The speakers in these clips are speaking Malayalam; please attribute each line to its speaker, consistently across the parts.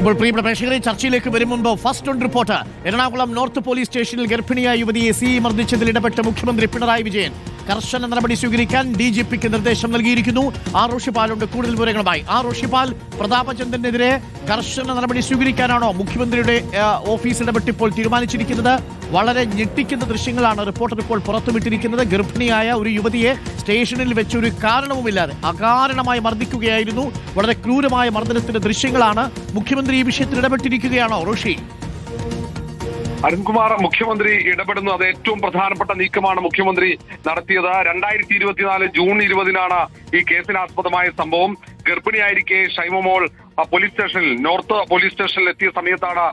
Speaker 1: ഇപ്പോൾ പ്രിയപ്പെട്ട പ്രേക്ഷകരെ ചർച്ചയിലേക്ക് വരും മുമ്പ് first on report. Ernakulam north police സ്റ്റേഷനിൽ ഗർഭിണിയായ യുവതിയെ മർദ്ദിച്ചതിൽ ഇടപെട്ട മുഖ്യമന്ത്രി പിണറായി വിജയൻ കർശന നടപടി സ്വീകരിക്കാൻ DGPക്ക് നിർദ്ദേശം നൽകിയിരിക്കുന്നു. ആർ റോഷിപാലുണ്ട് കൂടുതൽ വിവരങ്ങളുമായി. ആർ റോഷിപാൽ, പ്രതാപചന്ദ്രനെതിരെ കർശന നടപടി സ്വീകരിക്കാനാണോ മുഖ്യമന്ത്രിയുടെ ഓഫീസ് ഇടപെട്ടിപ്പോൾ തീരുമാനിച്ചിരിക്കുന്നത്? വളരെ ഞെട്ടിക്കുന്ന ദൃശ്യങ്ങളാണ് റിപ്പോർട്ടർ ഇപ്പോൾ പുറത്തുവിട്ടിരിക്കുന്നത്. ഗർഭിണിയായ ഒരു യുവതിയെ സ്റ്റേഷനിൽ വെച്ചൊരു കാരണവുമില്ലാതെ അകാരണമായി മർദ്ദിക്കുകയായിരുന്നു. വളരെ ക്രൂരമായ മർദ്ദനത്തിന്റെ ദൃശ്യങ്ങളാണ്. മുഖ്യമന്ത്രി ഈ വിഷയത്തിൽ ഇടപെട്ടിരിക്കുകയാണോ റോഷി?
Speaker 2: അരുൺകുമാർ, മുഖ്യമന്ത്രി ഇടപെടുന്നു. അത് ഏറ്റവും പ്രധാനപ്പെട്ട നീക്കമാണ് മുഖ്യമന്ത്രി നടത്തിയത്. 2024 ജൂൺ 20-നാണ് ഈ കേസിനാസ്പദമായ സംഭവം. ഗർഭിണിയായിരിക്കെ ഷൈമമോൾ പോലീസ് സ്റ്റേഷനിൽ, നോർത്ത് പോലീസ് സ്റ്റേഷനിൽ എത്തിയ സമയത്താണ്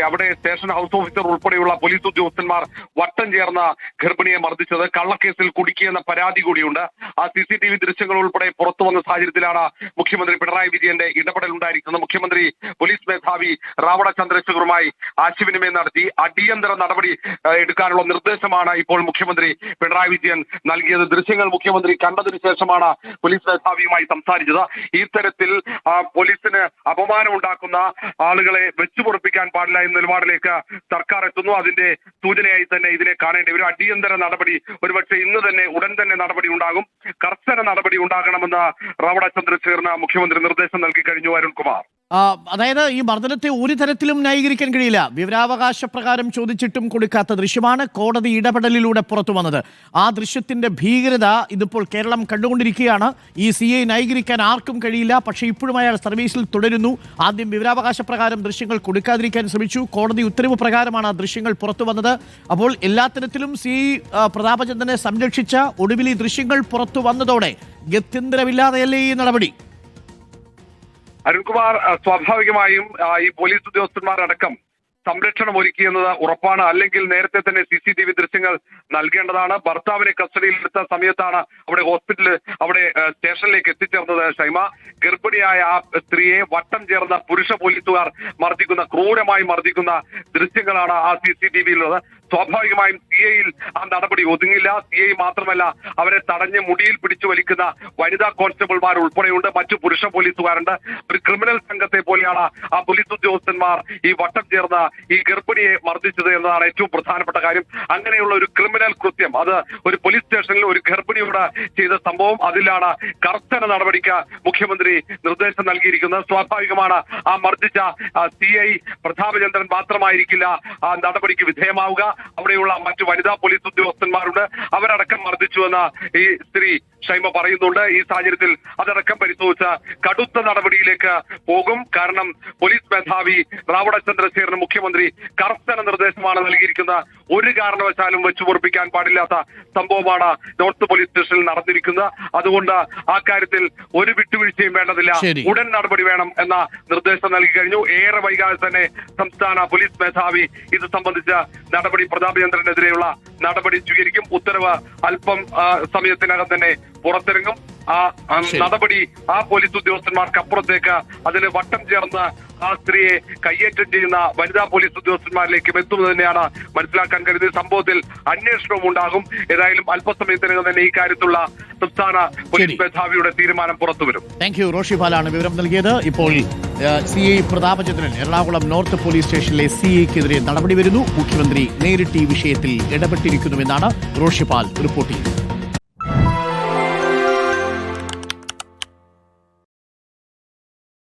Speaker 2: അവിടെ സ്റ്റേഷൻ ഹൗസ് ഓഫീസർ ഉൾപ്പെടെയുള്ള പോലീസ് ഉദ്യോഗസ്ഥന്മാർ വട്ടം ചേർന്ന ഗർഭിണിയെ മർദ്ദിച്ചത്. കള്ളക്കേസിൽ കുടുക്കിയെന്ന പരാതി കൂടിയുണ്ട്. ആ CCTV ദൃശ്യങ്ങൾ ഉൾപ്പെടെ പുറത്തു വന്ന സാഹചര്യത്തിലാണ് മുഖ്യമന്ത്രി പിണറായി വിജയന്റെ ഇടപെടൽ ഉണ്ടായിരിക്കുന്നത്. മുഖ്യമന്ത്രി പോലീസ് മേധാവി റാവണ ചന്ദ്രശേഖറുമായി ആശയവിനിമയം നടത്തി അടിയന്തര നടപടി എടുക്കാനുള്ള നിർദ്ദേശമാണ് ഇപ്പോൾ മുഖ്യമന്ത്രി പിണറായി വിജയൻ നൽകിയത്. ദൃശ്യങ്ങൾ മുഖ്യമന്ത്രി കണ്ടതിനു ശേഷമാണ് പോലീസ് മേധാവിയുമായി സംസാരിച്ചത്. ഈ തരത്തിൽ പോലീസിന് അപമാനം ഉണ്ടാക്കുന്ന ആളുകളെ വെച്ചുപൊറിപ്പിക്കാൻ പാടില്ല എന്ന നിലപാടിലേക്ക് സർക്കാർ എത്തുന്നു. അതിന്റെ സൂചനയായി തന്നെ ഇതിനെ കാണേണ്ടി വരും. അടിയന്തര നടപടി ഒരുപക്ഷെ ഇന്ന് തന്നെ ഉടൻ തന്നെ നടപടി ഉണ്ടാകും. കർശന നടപടി ഉണ്ടാകണമെന്ന് റാവണ ചന്ദ്രശേഖറിന് മുഖ്യമന്ത്രി നിർദ്ദേശം നൽകി കഴിഞ്ഞു. അരുൺകുമാർ,
Speaker 1: അതായത് ഈ മർദ്ദനത്തെ ഒരു തരത്തിലും ന്യായീകരിക്കാൻ കഴിയില്ല. വിവരാവകാശ പ്രകാരം ചോദിച്ചിട്ടും കൊടുക്കാത്ത ദൃശ്യമാണ് കോടതി ഇടപെടലിലൂടെ പുറത്തു വന്നത്. ആ ദൃശ്യത്തിന്റെ ഭീകരത ഇതിപ്പോൾ കേരളം കണ്ടുകൊണ്ടിരിക്കുകയാണ്. ഈ CI ന്യായീകരിക്കാൻ ആർക്കും കഴിയില്ല. പക്ഷേ ഇപ്പോഴും അയാൾ സർവീസിൽ തുടരുന്നു. ആദ്യം വിവരാവകാശ പ്രകാരം ദൃശ്യങ്ങൾ കൊടുക്കാതിരിക്കാൻ ശ്രമിച്ചു. കോടതി ഉത്തരവ് പ്രകാരമാണ് ആ ദൃശ്യങ്ങൾ പുറത്തു വന്നത്. അപ്പോൾ എല്ലാ തരത്തിലും CI പ്രതാപചന്ദ്രനെ സംരക്ഷിച്ച ഒടുവിൽ ഈ ദൃശ്യങ്ങൾ പുറത്തു വന്നതോടെ ഗത്യന്തരമില്ലാതെയല്ലേ ഈ നടപടി?
Speaker 2: അരുൺകുമാർ, സ്വാഭാവികമായും ഈ പോലീസ് ഉദ്യോഗസ്ഥന്മാരടക്കം സംരക്ഷണം ഒരുക്കിയെന്നത് ഉറപ്പാണ്. അല്ലെങ്കിൽ നേരത്തെ തന്നെ CCTV ദൃശ്യങ്ങൾ നൽകേണ്ടതാണ്. ഭർത്താവിനെ കസ്റ്റഡിയിലെടുത്ത സമയത്താണ് അവിടെ സ്റ്റേഷനിലേക്ക് എത്തിച്ചേർന്നത് ഷൈമ. ഗർഭിണിയായ ആ സ്ത്രീയെ വട്ടം ചേർന്ന പുരുഷ പോലീസുകാർ ക്രൂരമായി മർദ്ദിക്കുന്ന ദൃശ്യങ്ങളാണ് ആ CCTVയിലുള്ളത്. സ്വാഭാവികമായും CIയിൽ ആ നടപടി ഒതുങ്ങില്ല. CI മാത്രമല്ല, അവരെ തടഞ്ഞ് മുടിയിൽ പിടിച്ചു വലിക്കുന്ന വനിതാ കോൺസ്റ്റബിൾമാർ ഉൾപ്പെടെയുണ്ട്. മറ്റു പുരുഷ പോലീസുകാരുണ്ട്. ഒരു ക്രിമിനൽ സംഘത്തെ പോലെയാണ് ആ പോലീസ് ഉദ്യോഗസ്ഥന്മാർ ഈ വട്ടം ചേർന്ന ഈ ഗർഭിണിയെ മർദ്ദിച്ചത് എന്നതാണ് ഏറ്റവും പ്രധാനപ്പെട്ട കാര്യം. അങ്ങനെയുള്ള ഒരു ക്രിമിനൽ കൃത്യം അത് ഒരു പോലീസ് സ്റ്റേഷനിൽ ഒരു ഗർഭിണിയോട് ചെയ്ത സംഭവം, അതിലാണ് കർശന നടപടിക്ക് മുഖ്യമന്ത്രി നിർദ്ദേശം നൽകിയിരിക്കുന്നത്. സ്വാഭാവികമാണ് ആ മർദ്ദിച്ച CI പ്രതാപചന്ദ്രൻ മാത്രമായിരിക്കില്ല ആ നടപടിക്ക് വിധേയമാവുക. അവിടെയുള്ള മറ്റു വനിതാ പോലീസ് ഉദ്യോഗസ്ഥന്മാരുണ്ട്. അവരടക്കം മർദ്ദിച്ചുവെന്ന് ഈ സ്ത്രീ ഷൈമ പറയുന്നുണ്ട്. ഈ സാഹചര്യത്തിൽ അതടക്കം പരിശോധിച്ച് കടുത്ത നടപടിയിലേക്ക് പോകും. കാരണം പോലീസ് മേധാവി റാവണ ചന്ദ്രശേഖരന് മുഖ്യമന്ത്രി കർശന നിർദ്ദേശമാണ് നൽകിയിരിക്കുന്നത്. ഒരു കാരണവശാലും വെച്ചുപൊറിപ്പിക്കാൻ പാടില്ലാത്ത സംഭവമാണ് നോർത്ത് പോലീസ് സ്റ്റേഷനിൽ നടന്നിരിക്കുന്നത്. അതുകൊണ്ട് ആ കാര്യത്തിൽ ഒരു വിട്ടുവീഴ്ചയും വേണ്ടതില്ല. ഉടൻ നടപടി വേണം എന്ന നിർദ്ദേശം നൽകി കഴിഞ്ഞു. ഏറെ വൈകാതെ തന്നെ സംസ്ഥാന പോലീസ് മേധാവി ഇത് സംബന്ധിച്ച നടപടി, പ്രതാപചന്ദ്രനെതിരെയുള്ള നടപടി സ്വീകരിക്കും. ഉത്തരവ് അല്പം സമയത്തിനകം തന്നെ പുറത്തിറങ്ങും. ആ നടപടി ആ പോലീസ് ഉദ്യോഗസ്ഥന്മാർക്ക് അപ്പുറത്തേക്ക് അതിന് വട്ടം ചേർന്ന് ആ സ്ത്രീയെ കയ്യേറ്റം ചെയ്യുന്ന വനിതാ പോലീസ് ഉദ്യോഗസ്ഥന്മാരിലേക്കും എത്തുന്നത് തന്നെയാണ് മനസ്സിലാക്കാൻ കഴിയുന്നത്. സംഭവത്തിൽ അന്വേഷണവും ഉണ്ടാകും. ഏതായാലും അല്പസമയത്തിനകം തന്നെ ഈ കാര്യത്തിലുള്ള സംസ്ഥാന പോലീസ് മേധാവിയുടെ തീരുമാനം പുറത്തുവരും.
Speaker 1: Thank you. റോഷിപാലാണ് വിവരം നൽകിയത്. ഇപ്പോൾ CI Prathapachandran Ernakulam north police സ്റ്റേഷനിലെ CIക്കെതിരെ നടപടി വരുന്നു. മുഖ്യമന്ത്രി നേരിട്ട് ഈ വിഷയത്തിൽ ഇടപെട്ടിരിക്കുന്നുവെന്നാണ് റോഷിപാൽ റിപ്പോർട്ട് ചെയ്യുന്നത്.